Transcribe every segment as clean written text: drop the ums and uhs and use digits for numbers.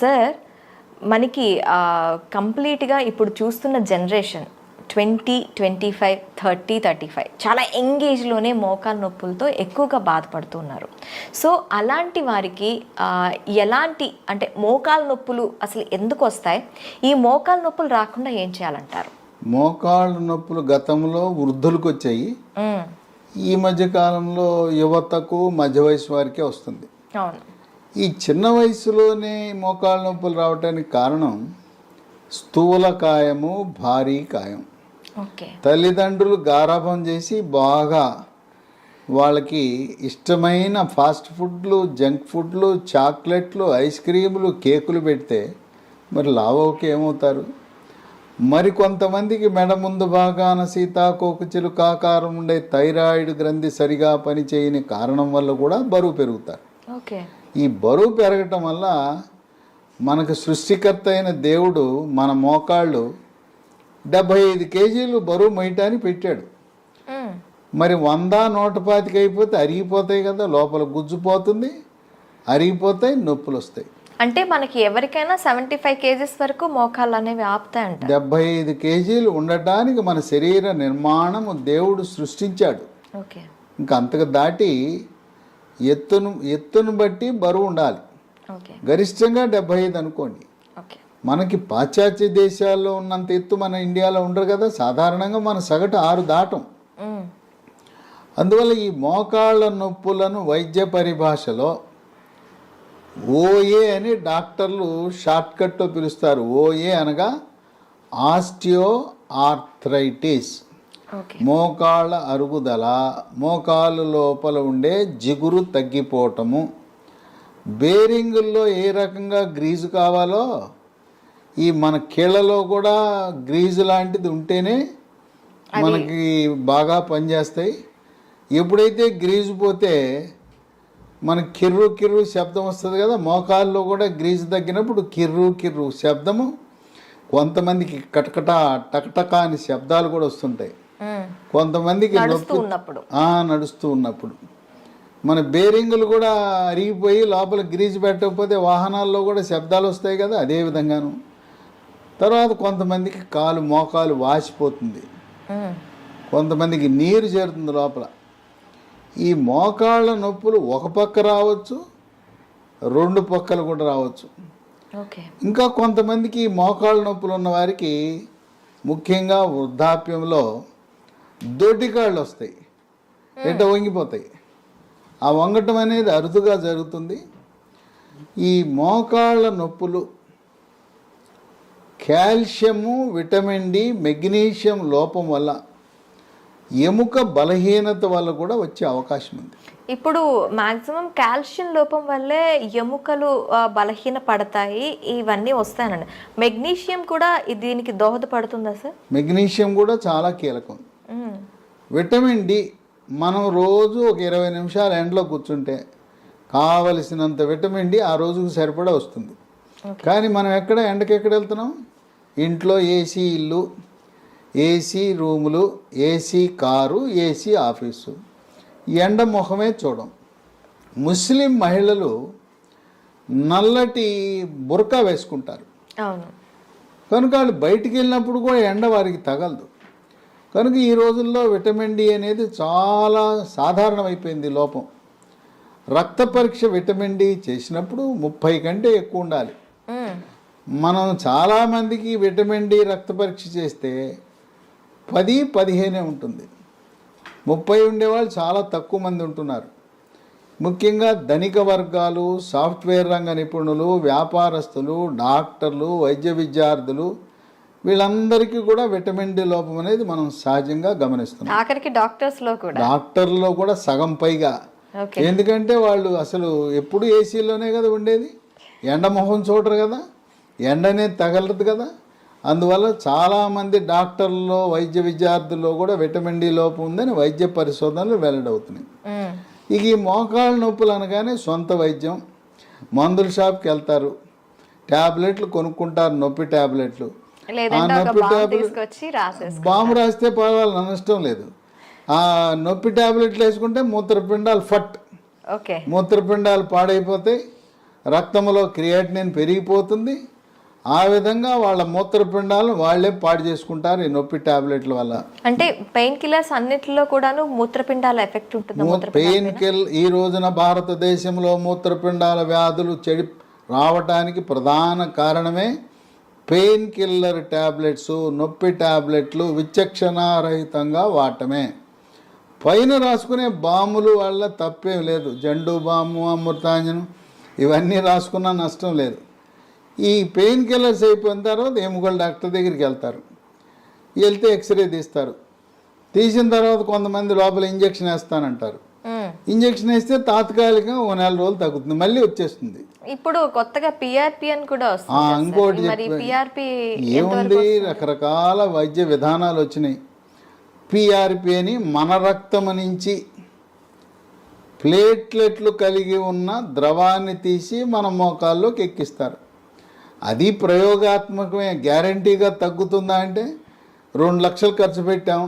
Sir మనకి కంప్లీట్గా ఇప్పుడు చూస్తున్న జనరేషన్ 20, 25, 30, 35 చాలా యంగ్ ఏజ్లోనే మోకాలు నొప్పులతో ఎక్కువగా బాధపడుతున్నారు. సో అలాంటి వారికి ఎలాంటి అంటే మోకాలు నొప్పులు అసలు ఎందుకు వస్తాయి, ఈ మోకాలు నొప్పులు రాకుండా ఏం చేయాలంటారు? మోకాళ్ళ నొప్పులు గతంలో వృద్ధులకు వచ్చాయి, ఈ మధ్య కాలంలో యువతకు మధ్య వయసు వారికే వస్తుంది. అవును. ఈ చిన్న వయసులోనే మోకాళ్ళ నొప్పులు రావడానికి కారణం స్థూలకాయము, భారీ కాయం. తల్లిదండ్రులు గారాబం చేసి బాగా వాళ్ళకి ఇష్టమైన ఫాస్ట్ ఫుడ్లు, జంక్ ఫుడ్లు, చాక్లెట్లు, ఐస్ క్రీములు, కేకులు పెడితే మరి లావోకి ఏమవుతారు? మరి కొంతమందికి మెడ ముందు భాగాన సీతాకోకచిలుక ఆకారం ఉండే థైరాయిడ్ గ్రంథి సరిగా పనిచేయని కారణం వల్ల కూడా బరువు పెరుగుతారు. ఈ బరువు పెరగటం వల్ల మనకు సృష్టికర్త అయిన దేవుడు మన మోకాళ్ళు 75 కేజీలు బరువు మొయ్యటానికి పెట్టాడు. మరి 100, 125 అయిపోతే అరిగిపోతాయి కదా, లోపల గుజ్జుపోతుంది, అరిగిపోతాయి, నొప్పులు వస్తాయి. అంటే మనకి ఎవరికైనా 75 కేజీస్ వరకు మోకాళ్ళు అనేవి ఆపుతాయంట. 75 కేజీలు ఉండటానికి మన శరీర నిర్మాణము దేవుడు సృష్టించాడు. ఇంకా అంతకు దాటి ఎత్తును బట్టి బరువు ఉండాలి. గరిష్టంగా 75 అనుకోండి. మనకి పాశ్చాత్య దేశాల్లో ఉన్నంత ఎత్తు మన ఇండియాలో ఉండరు కదా, సాధారణంగా మన సగటు 6 దాటం. అందువల్ల ఈ మోకాళ్ళ నొప్పులను వైద్య పరిభాషలో ఓఏ అని డాక్టర్లు షార్ట్కట్లో పిలుస్తారు. ఓఏ అనగా ఆస్టియో ఆర్థరైటిస్, మోకాళ్ళ అరుగుదల, మోకాలు లోపల ఉండే జిగురు తగ్గిపోవటము. బేరింగుల్లో ఏ రకంగా గ్రీజు కావాలో ఈ మన కీళ్ళలో కూడా గ్రీజు లాంటిది ఉంటేనే మనకి బాగా పనిచేస్తాయి. ఎప్పుడైతే గ్రీజు పోతే మనకి కిర్రు కిర్రు శబ్దం వస్తుంది కదా, మోకాల్లో కూడా గ్రీజు తగ్గినప్పుడు కిర్రు కిర్రు శబ్దము, కొంతమందికి కటకట టకటక అని శబ్దాలు కూడా వస్తుంటాయి. కొంతమందికి నడుస్తూ ఉన్నప్పుడు మన బేరింగులు కూడా అరిగిపోయి లోపల గ్రీజు పెట్టకపోతే వాహనాల్లో కూడా శబ్దాలు వస్తాయి కదా, అదే విధంగాను. తర్వాత కొంతమందికి మోకాలు వాసిపోతుంది, కొంతమందికి నీరు చేరుతుంది లోపల. ఈ మోకాళ్ళ నొప్పులు ఒక పక్క రావచ్చు, 2 పక్కలు కూడా రావచ్చు. ఇంకా కొంతమందికి మోకాళ్ళ నొప్పులు ఉన్న వారికి ముఖ్యంగా వృద్ధాప్యంలో దొడ్డికాళ్ళు వస్తాయి, వంగిపోతాయి. ఆ వంగటం అనేది అరుదుగా జరుగుతుంది. ఈ మోకాళ్ళ నొప్పులు కాల్షియము, విటమిన్ డి, మెగ్నీషియం లోపం వల్ల, ఎముక బలహీనత వల్ల కూడా వచ్చే అవకాశం ఉంది. ఇప్పుడు మాక్సిమం కాల్షియం లోపం వల్లే ఎముకలు బలహీన పడతాయి, ఇవన్నీ వస్తాయనండి. మెగ్నీషియం కూడా దీనికి దోహదపడుతుందా సార్? మెగ్నీషియం కూడా చాలా కీలకం. విటమిన్ డి మనం రోజు ఒక 20 నిమిషాలు ఎండలో కూర్చుంటే కావలసినంత విటమిన్ డి ఆ రోజుకు సరిపడా వస్తుంది. కానీ మనం ఎండకెక్కడ వెళ్తున్నాం? ఇంట్లో ఏసీ ఇల్లు, ఏసీ రూములు, ఏసీ కారు, ఏసీ ఆఫీసు, ఎండ ముఖమే చూడం. ముస్లిం మహిళలు నల్లటి బురకా వేసుకుంటారు కనుక వాళ్ళు బయటికి వెళ్ళినప్పుడు కూడా ఎండ వారికి తగలదు. కనుక ఈ రోజుల్లో విటమిన్ డి అనేది చాలా సాధారణమైపోయింది లోపం. రక్త పరీక్ష విటమిన్ డి చేసినప్పుడు 30 కంటే ఎక్కువ ఉండాలి. మనం చాలామందికి విటమిన్ డి రక్త పరీక్ష చేస్తే 10-15 ఉంటుంది. 30 ఉండేవాళ్ళు చాలా తక్కువ మంది ఉంటున్నారు. ముఖ్యంగా ధనిక వర్గాలు, సాఫ్ట్వేర్ రంగ నిపుణులు, వ్యాపారస్తులు, డాక్టర్లు, వైద్య విద్యార్థులు, వీళ్ళందరికీ కూడా విటమిన్ డి లోపం అనేది మనం సహజంగా గమనిస్తున్నాం. ఆఖరికి డాక్టర్లో కూడా సగం పైగా. ఎందుకంటే వాళ్ళు అసలు ఎప్పుడు ఏసీలోనే కదా ఉండేది, ఎండ మొహం చూడరు కదా, ఎండనే తగలదు కదా. అందువల్ల చాలామంది డాక్టర్లలో, వైద్య విద్యార్థుల్లో కూడా విటమిన్ డి లోపం ఉందని వైద్య పరిశోధనలు వెల్లడవుతున్నాయి. ఇక ఈ మోకాళ్ళ నొప్పులు అనగానే సొంత వైద్యం, మందుల షాప్కి వెళ్తారు, ట్యాబ్లెట్లు కొనుక్కుంటారు, నొప్పి ట్యాబ్లెట్లు. బాంబు రాస్తే పర్వాలేదు, నష్టం లేదు. ఆ నొప్పి ట్యాబ్లెట్లు వేసుకుంటే మూత్రపిండాలు మూత్రపిండాలు పాడైపోతాయి, రక్తంలో క్రియాటినిన్ పెరిగిపోతుంది. ఆ విధంగా వాళ్ళ మూత్రపిండాలను వాళ్ళే పాడు చేసుకుంటారు ఈ నొప్పి టాబ్లెట్ల వల్ల. అంటే పెయిన్ కిల్లర్స్ అన్నిటిలో కూడాను మూత్రపిండాల ఎఫెక్ట్ ఉంటుంది. పెయిన్ కిల్ ఈ రోజున భారతదేశంలో మూత్రపిండాల వ్యాధులు రావటానికి ప్రధాన కారణమే పెయిన్ కిల్లర్ టాబ్లెట్స్, నొప్పి టాబ్లెట్లు విచక్షణారహితంగా వాడటమే. పైన రాసుకునే బాములు వల్ల తప్పేం లేదు. జండు బాము, అమృతాంజనం ఇవన్నీ రాసుకున్నా నష్టం లేదు. ఈ పెయిన్ కిల్లర్స్ అయిపోయిన తర్వాత ఎముకల డాక్టర్ దగ్గరికి వెళ్తే ఎక్స్రే తీస్తారు. తీసిన తర్వాత కొంతమంది లోపల ఇంజక్షన్ వేస్తానంటారు. ఇంజక్షన్ వేస్తే తాత్కాలికంగా 1 నెల రోజులు తగ్గుతుంది, మళ్ళీ వచ్చేస్తుంది. ఇప్పుడు కొత్తగా పిఆర్పి అని కూడా వస్తుంది. ఇంకోటి ఏముంది, రకరకాల వైద్య విధానాలు వచ్చినాయి. పిఆర్పి అని మన రక్తం నుంచి ప్లేట్లెట్లు కలిగి ఉన్న ద్రవాన్ని తీసి మన మోకాల్లోకి ఎక్కిస్తారు. అది ప్రయోగాత్మకమే. గ్యారంటీగా తగ్గుతుందా అంటే 2 లక్షలు ఖర్చు పెట్టాం,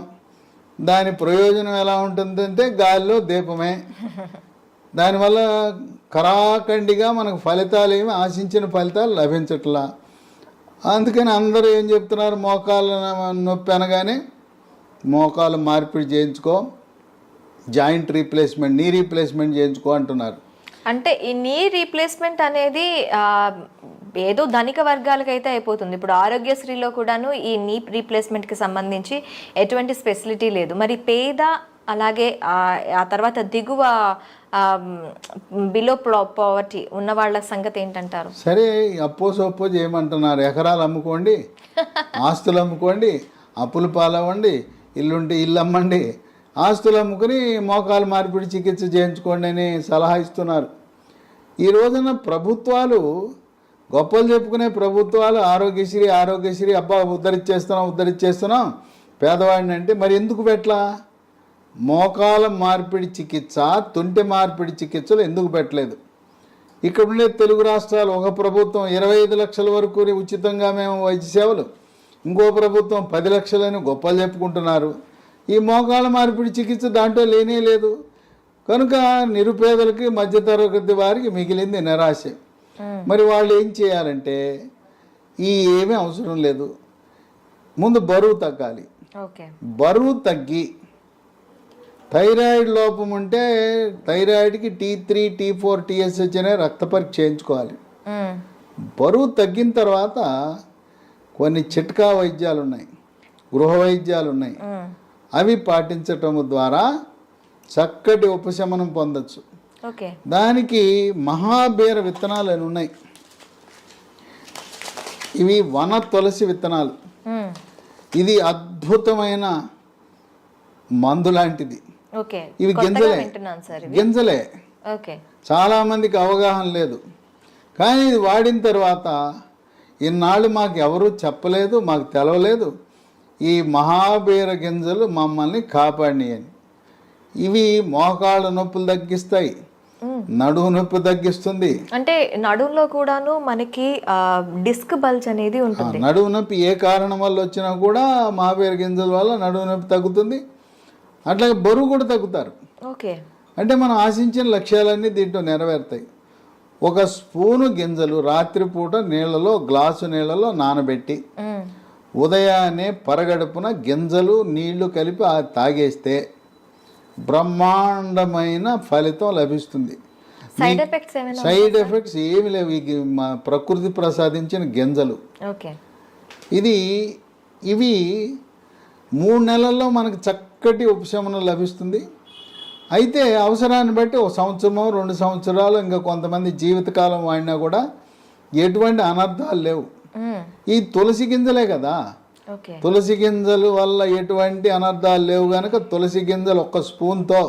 దాని ప్రయోజనం ఎలా ఉంటుందంటే గాలిలో దీపమే. దానివల్ల కరాఖండిగా మనకు ఫలితాలు ఏమి ఆశించిన ఫలితాలు లభించట్లా. అందుకని అందరూ ఏం చెప్తున్నారు, మోకాళ్ళ నొప్పి అనగానే మోకాలు మార్పిడి చేయించుకో, జాయింట్ రీప్లేస్మెంట్, నీ రీప్లేస్మెంట్ చేయించుకో అంటున్నారు. అంటే ఈ నీ రీప్లేస్మెంట్ అనేది ఏదో ధనిక వర్గాలకైతే అయిపోతుంది. ఇప్పుడు ఆరోగ్యశ్రీలో కూడాను ఈ నీ రీప్లేస్మెంట్కి సంబంధించి ఎటువంటి ఫెసిలిటీ లేదు. మరి పేద అలాగే ఆ తర్వాత దిగువ బిలో పావర్టీ ఉన్న వాళ్ళ సంగతి ఏంటంటారు? సరే, సపోజ్ ఏమంటున్నారు, ఎకరాలు అమ్ముకోండి, ఆస్తులు అమ్ముకోండి, అప్పులు పాలవ్వండి, ఇల్లుంటే ఇల్లు అమ్మండి, ఆస్తులు అమ్ముకుని మోకాలు మార్పిడి చికిత్స చేయించుకోండి అని సలహా ఇస్తున్నారు. ఈ రోజున ప్రభుత్వాలు, గొప్పలు చెప్పుకునే ప్రభుత్వాలు ఆరోగ్యశ్రీ అబ్బా ఉద్ధరించేస్తున్నాం పేదవాడిని అంటే, మరి ఎందుకు పెట్టలా? మోకాల మార్పిడి చికిత్స, తుంటి మార్పిడి చికిత్సలు ఎందుకు పెట్టలేదు? ఇక్కడ ఉండే తెలుగు రాష్ట్రాలు, ఒక ప్రభుత్వం 25 లక్షల వరకు ఉచితంగా మేము వైద్య సేవలు, ఇంకో ప్రభుత్వం 10 లక్షలని గొప్పలు చెప్పుకుంటున్నారు. ఈ మోకాల మార్పిడి చికిత్స దాంట్లో లేనే లేదు. కనుక నిరుపేదలకి, మధ్యతరగతి వారికి మిగిలింది నిరాశ. మరి వాళ్ళు ఏం చేయాలంటే, ఏమీ అవసరం లేదు, ముందు బరువు తగ్గాలి. బరువు తగ్గి థైరాయిడ్ లోపం ఉంటే థైరాయిడ్కి T3, T4, TSH అనే రక్త పరీక్ష చేయించుకోవాలి. బరువు తగ్గిన తర్వాత కొన్ని చిట్కా వైద్యాలు ఉన్నాయి, గృహ వైద్యాలు ఉన్నాయి. అవి పాటించటం ద్వారా చక్కటి ఉపశమనం పొందొచ్చు. దానికి మహాబీర విత్తనాలు అని ఉన్నాయి. ఇవి వన తులసి విత్తనాలు. ఇది అద్భుతమైన మందు లాంటిది. ఇవి గింజలే. చాలా మందికి అవగాహన లేదు. కానీ ఇది వాడిన తర్వాత ఇన్నాళ్ళు మాకు ఎవరూ చెప్పలేదు, మాకు తెలవలేదు, ఈ మహాబీర గింజలు మమ్మల్ని కాపాడినాయని. ఇవి మోకాళ్ళ నొప్పులు తగ్గిస్తాయి, నడుము నొప్పి తగ్గిస్తుంది. అంటే నడుములో కూడాను మనకి డిస్క్ బల్జ్ అనేది ఉంటుంది. నడుము నొప్పి ఏ కారణం వల్ల వచ్చినా కూడా మహాబీర గింజల వల్ల నడుము నొప్పి తగ్గుతుంది. అట్లాగే బరువు కూడా తగ్గుతారు. అంటే మనం ఆశించిన లక్ష్యాలన్నీ దీంట్లో నెరవేరుతాయి. 1 స్పూను గింజలు రాత్రిపూట గ్లాసు నీళ్ళలో నానబెట్టి ఉదయాన్నే పరగడుపున గింజలు నీళ్లు కలిపి తాగేస్తే బ్రహ్మాండమైన ఫలితం లభిస్తుంది. సైడ్ ఎఫెక్ట్స్ ఏమి లేవు. మా ప్రకృతి ప్రసాదించిన గింజలు. ఇవి 3 నెలల్లో మనకు చక్కటి ఉపశమనం లభిస్తుంది. అయితే అవసరాన్ని బట్టి 1 సంవత్సరమో 2 సంవత్సరాలు, ఇంకా కొంతమంది జీవితకాలం వాడినా కూడా ఎటువంటి అనర్థాలు లేవు. ఈ తులసి గింజలే కదా, తులసి గింజల వల్ల ఎటువంటి అనర్థాలు లేవు కనుక తులసి గింజలు 1 స్పూన్తో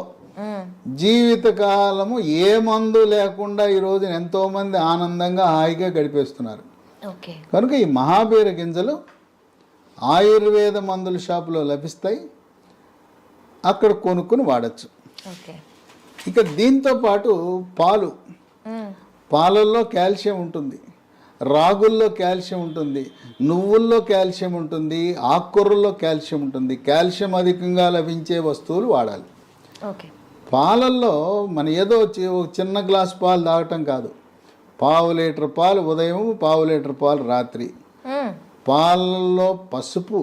జీవితకాలము ఏ మందు లేకుండా ఈ రోజున ఎంతోమంది ఆనందంగా హాయిగా గడిపేస్తున్నారు. కనుక ఈ మహాబీర గింజలు ఆయుర్వేద మందుల షాపులో లభిస్తాయి, అక్కడ కొనుక్కుని వాడచ్చు. ఇక దీంతో పాటు పాలల్లో కాల్షియం ఉంటుంది, రాగుల్లో కాల్షియం ఉంటుంది, నువ్వుల్లో కాల్షియం ఉంటుంది, ఆకుకూరల్లో కాల్షియం ఉంటుంది. కాల్షియం అధికంగా లభించే వస్తువులు వాడాలి. పాలల్లో మన ఏదో చిన్న గ్లాస్ పాలు తాగటం కాదు, పావు లీటర్ పాలు ఉదయం, పావు లీటర్ పాలు రాత్రి. పాలలో పసుపు,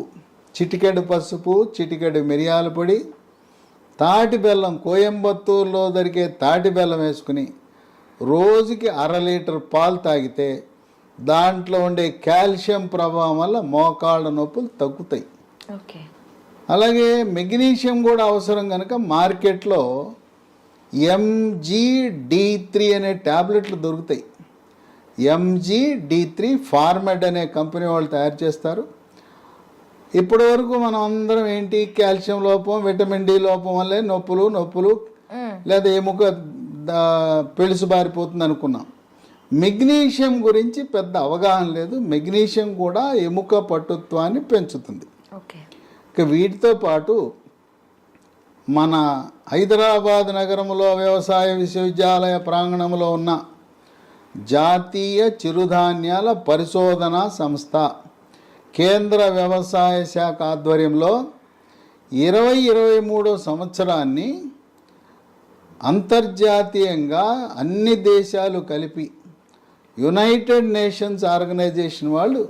చిటికెడు పసుపు, చిటికెడు మిరియాల పొడి, తాటి బెల్లం, కోయంబత్తూరులో దొరికే తాటి బెల్లం వేసుకుని రోజుకి 1/2 లీటర్ పాలు తాగితే దాంట్లో ఉండే కాల్షియం ప్రభావం వల్ల మోకాళ్ళ నొప్పులు తగ్గుతాయి. ఓకే. అలాగే మెగ్నీషియం కూడా అవసరం కనుక మార్కెట్లో MGD3 అనే ట్యాబ్లెట్లు దొరుకుతాయి. MGD3 ఫార్మెడ్ అనే కంపెనీ వాళ్ళు తయారు చేస్తారు. ఇప్పటి వరకు మనం అందరం ఏంటి, కాల్షియం లోపం, విటమిన్ డి లోపం వల్లే నొప్పులు లేదా ఎముక పెళుసు బారిపోతుంది అనుకున్నాం. మెగ్నీషియం గురించి పెద్ద అవగాహన లేదు. మెగ్నీషియం కూడా ఎముక పటుత్వాన్ని పెంచుతుంది. ఇక వీటితో పాటు మన హైదరాబాద్ నగరంలో వ్యవసాయ విశ్వవిద్యాలయ ప్రాంగణంలో ఉన్న జాతీయ చిరుధాన్యాల పరిశోధనా సంస్థ కేంద్ర వ్యవసాయ శాఖ ఆధ్వర్యంలో 2023 సంవత్సరాన్ని అంతర్జాతీయంగా అన్ని దేశాలు కలిపి యునైటెడ్ నేషన్స్ ఆర్గనైజేషన్ వాళ్ళు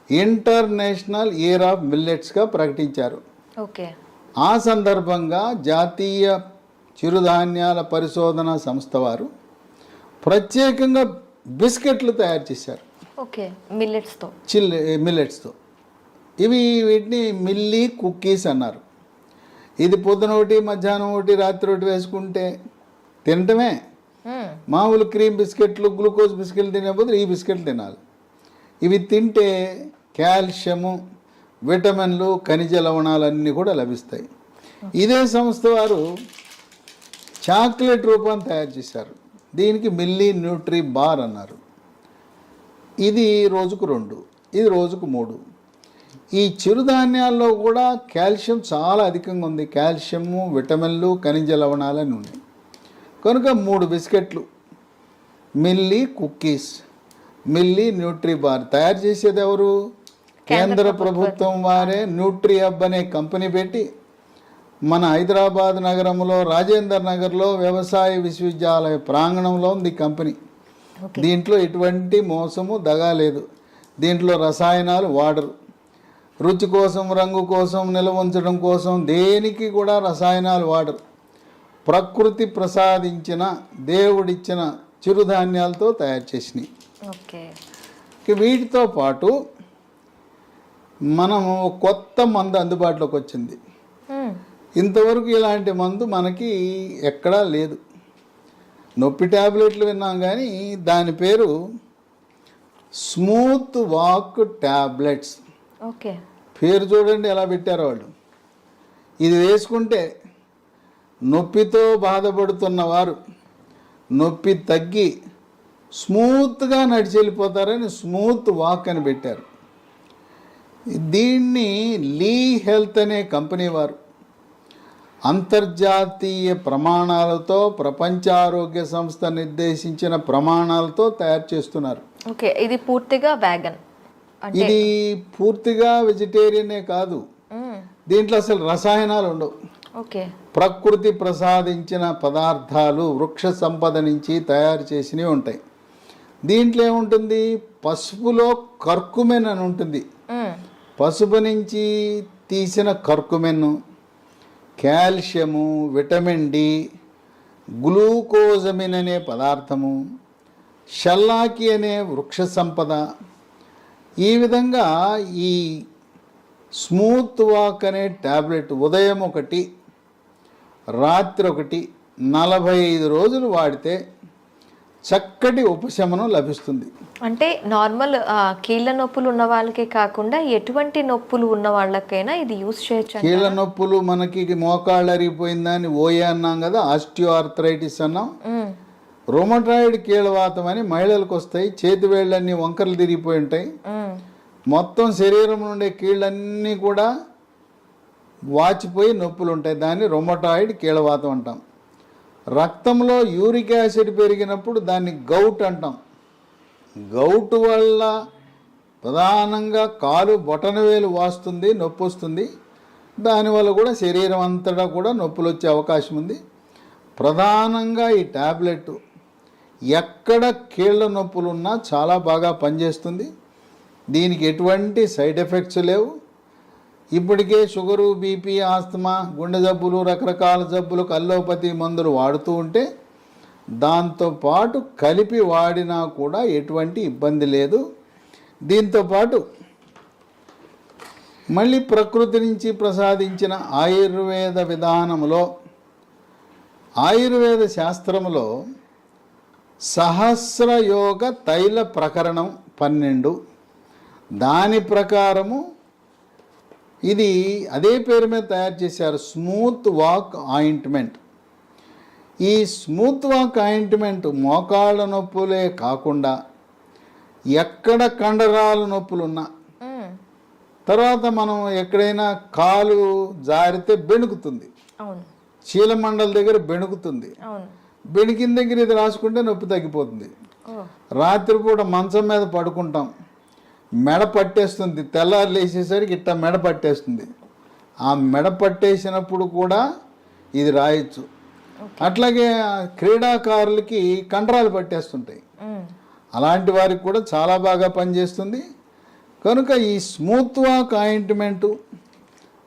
ఇంటర్నేషనల్ ఇయర్ ఆఫ్ మిల్లెట్స్గా ప్రకటించారు. ఓకే. ఆ సందర్భంగా జాతీయ చిరుధాన్యాల పరిశోధన సంస్థ వారు ప్రత్యేకంగా బిస్కెట్లు తయారు చేశారు. ఓకే. మిల్లెట్స్తో. మిల్లెట్స్తో. వీటిని మిల్లీ కుక్కీస్ అన్నారు. ఇది పొద్దున ఒకటి, మధ్యాహ్నం ఒకటి, రాత్రి ఒకటి వేసుకుంటే తినటమే. మామూలు క్రీమ్ బిస్కెట్లు, గ్లూకోజ్ బిస్కెట్లు తినే బదులు ఈ బిస్కెట్లు తినాలి. ఇవి తింటే కాల్షియము, విటమిన్లు, ఖనిజ లవణాలన్నీ కూడా లభిస్తాయి. ఇదే సంస్థ వారు చాక్లెట్ రూపాన్ని తయారు చేశారు. దీనికి మిల్లీ న్యూట్రీ బార్ అన్నారు. ఇది రోజుకు 2, ఇది రోజుకు 3. ఈ చిరుధాన్యాల్లో కూడా కాల్షియం చాలా అధికంగా ఉంది. కాల్షియము, విటమిన్లు, ఖనిజ లవణాలని ఉన్నాయి. కనుక 3 బిస్కెట్లు, milli cookies, milli Nutri bar తయారు చేసేది ఎవరు? కేంద్ర ప్రభుత్వం వారే న్యూట్రీ హబ్ అనే కంపెనీ పెట్టి మన హైదరాబాద్ నగరంలో రాజేందర్ నగర్లో వ్యవసాయ విశ్వవిద్యాలయ ప్రాంగణంలో ఉంది కంపెనీ. దీంట్లో ఎటువంటి మోసము, దగా లేదు. దీంట్లో రసాయనాలు వాడరు. రుచి కోసం, రంగు కోసం, నిల్వ ఉంచడం కోసం దేనికి కూడా రసాయనాలు వాడరు. ప్రకృతి ప్రసాదించిన, దేవుడిచ్చిన చిరుధాన్యాలతో తయారు చేసినాయి. ఓకే. వీటితో పాటు మనము కొత్త మందు అందుబాటులోకి వచ్చింది. ఇంతవరకు ఇలాంటి మందు మనకి ఎక్కడా లేదు. నొప్పి ట్యాబ్లెట్లు విన్నాం కానీ దాని పేరు స్మూత్ వాక్ ట్యాబ్లెట్స్. ఓకే. పేరు చూడండి ఎలా పెట్టారో వాళ్ళు. ఇది వేసుకుంటే నొప్పితో బాధపడుతున్న వారు నొప్పి తగ్గి స్మూత్గా నడిచి వెళ్ళిపోతారని స్మూత్ వాక్ అని పెట్టారు. దీన్ని లీ హెల్త్ అనే కంపెనీ వారు అంతర్జాతీయ ప్రమాణాలతో, ప్రపంచ ఆరోగ్య సంస్థ నిర్దేశించిన ప్రమాణాలతో తయారు చేస్తున్నారు. ఓకే. ఇది పూర్తిగా వ్యాగన్. ఇది పూర్తిగా వెజిటేరియనే కాదు. దీంట్లో అసలు రసాయనాలు ఉండవు. ఓకే. ప్రకృతి ప్రసాదించిన పదార్థాలు, వృక్ష సంపద నుంచి తయారు చేసినవి ఉంటాయి. దీంట్లో ఏముంటుంది? పసుపులో కర్కుమెన్ అని ఉంటుంది. పసుపు నుంచి తీసిన కర్కుమెన్, కాల్షియము, విటమిన్ డి, గ్లూకోజమిన్ అనే పదార్థము, షల్లాకి అనే వృక్ష సంపద. ఈ విధంగా ఈ స్మూత్ వాక్ అనే ట్యాబ్లెట్ ఉదయం 1, రాత్రి 1, 45 రోజులు వాడితే చక్కటి ఉపశమనం లభిస్తుంది. అంటే నార్మల్ కీళ్ళ నొప్పులు ఉన్న వాళ్ళకే కాకుండా ఎటువంటి నొప్పులు ఉన్న వాళ్ళకైనా ఇది యూజ్ చేయొచ్చు. కీళ్ళ నొప్పులు మనకి మోకాళ్ళు అరిగిపోయిందని ఓఏ అన్నాం కదా, ఆస్టియో ఆర్థరైటిస్ అన్నాం. రొమటాయిడ్ కీళ్ళవాతం అని మహిళలకు వస్తాయి. చేతి వేళ్ళన్నీ వంకరలు తిరిగిపోయి ఉంటాయి. మొత్తం శరీరం నుండే కీళ్ళన్నీ కూడా వాచిపోయి నొప్పులు ఉంటాయి. దాన్ని రొమటాయిడ్ కీళ్ళవాతం అంటాం. రక్తంలో యూరిక్ యాసిడ్ పెరిగినప్పుడు దాన్ని గౌట్ అంటాం. గౌట్ వల్ల ప్రధానంగా కాలు బొటనవేలు వాస్తుంది, నొప్పి వస్తుంది. దానివల్ల కూడా శరీరం అంతటా కూడా నొప్పులు వచ్చే అవకాశం ఉంది. ప్రధానంగా ఈ ట్యాబ్లెట్ ఎక్కడ కీళ్ళ నొప్పులున్నా చాలా బాగా పనిచేస్తుంది. దీనికి ఎటువంటి సైడ్ ఎఫెక్ట్స్ లేవు. ఇప్పటికే షుగరు, బీపీ, ఆస్తమా, గుండె జబ్బులు, రకరకాల జబ్బులకు అల్లోపతి మందులు వాడుతూ ఉంటే దాంతోపాటు కలిపి వాడినా కూడా ఎటువంటి ఇబ్బంది లేదు. దీంతోపాటు మళ్ళీ ప్రకృతి నుంచి ప్రసాదించిన ఆయుర్వేద విధానంలో, ఆయుర్వేద శాస్త్రంలో సహస్రయోగ తైల ప్రకరణం 12, దాని ప్రకారము ఇది అదే పేరు మీద తయారు చేశారు, స్మూత్ వాక్ ఆయింట్మెంట్. ఈ స్మూత్ వాక్ ఆయింట్మెంట్ మోకాళ్ళ నొప్పులే కాకుండా ఎక్కడ కండరాల నొప్పులున్నా, తర్వాత మనం ఎక్కడైనా కాలు జారితే బెణుకుతుంది, చీలమండల దగ్గర బెణుకుతుంది, బెణికిన దగ్గర ఇది రాసుకుంటే నొప్పి తగ్గిపోతుంది. రాత్రిపూట మంచం మీద పడుకుంటాం, మెడ పట్టేస్తుంది, తెల్లారు లేచేసరికి ఇట్లా మెడ పట్టేస్తుంది. ఆ మెడ పట్టేసినప్పుడు కూడా ఇది రాయొచ్చు. అట్లాగే క్రీడాకారులకి కండరాలు పట్టేస్తుంటాయి, అలాంటి వారికి కూడా చాలా బాగా పనిచేస్తుంది. కనుక ఈ smooth walk ointment,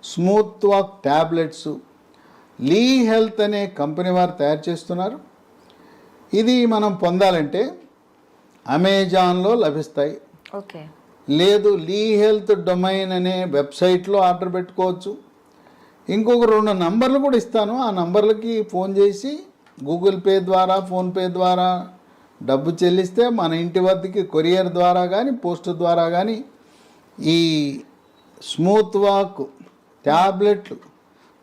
smooth walk tablets Lee health అనే కంపెనీ వారు తయారు చేస్తున్నారు. ఇది మనం పొందాలంటే అమెజాన్లో లభిస్తాయి. ఓకే, లేదు లీ హెల్త్ డొమైన్ అనే వెబ్సైట్లో ఆర్డర్ పెట్టుకోవచ్చు. ఇంకొక 2 నంబర్లు కూడా ఇస్తాను. ఆ నంబర్లకి ఫోన్ చేసి గూగుల్ పే ద్వారా, ఫోన్పే ద్వారా డబ్బు చెల్లిస్తే మన ఇంటి వద్దకి కొరియర్ ద్వారా కానీ, పోస్ట్ ద్వారా కానీ ఈ స్మూత్ వాక్ ట్యాబ్లెట్లు,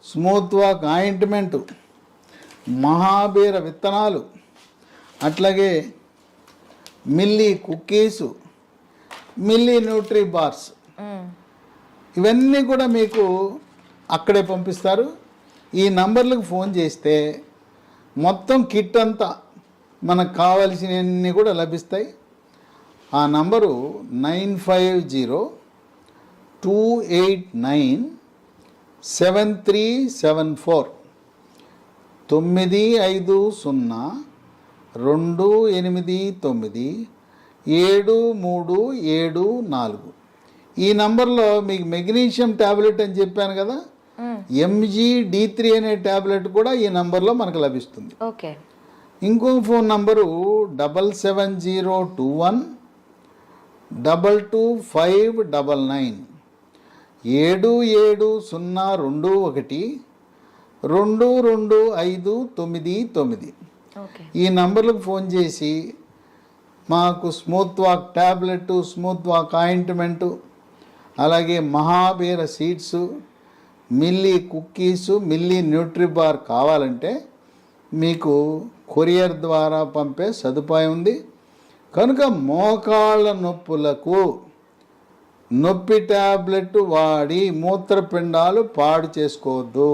స్మూత్ వాక్ ఆయింట్మెంటు, మహాబీర విత్తనాలు, అట్లాగే మిల్లీ కుక్కీసు, మిల్లీ న్యూట్రీ బార్స్, ఇవన్నీ కూడా మీకు అక్కడే పంపిస్తారు. ఈ నంబర్లకు ఫోన్ చేస్తే మొత్తం కిట్ అంతా మనకు కావలసినవన్నీ కూడా లభిస్తాయి. ఆ నంబరు 9502897374 952897374. ఈ నంబర్లో మీకు మెగ్నీషియం ట్యాబ్లెట్ అని చెప్పాను కదా, MGD3 అనే ట్యాబ్లెట్ కూడా ఈ నంబర్లో మనకు లభిస్తుంది. ఓకే, ఇంకో ఫోన్ నంబరు 77021222599 77021222599. ఈ నంబర్లకు ఫోన్ చేసి మాకు smooth walk tablet, smooth walk ointment, అలాగే మహాబీర సీడ్స్, మిల్లీ కుక్కీసు, మిల్లీ న్యూట్రీబార్ కావాలంటే మీకు కొరియర్ ద్వారా పంపే సదుపాయం ఉంది. కనుక మోకాళ్ళ నొప్పులకు నొప్పి ట్యాబ్లెట్ వాడి మూత్రపిండాలు పాడు చేసుకోవద్దు.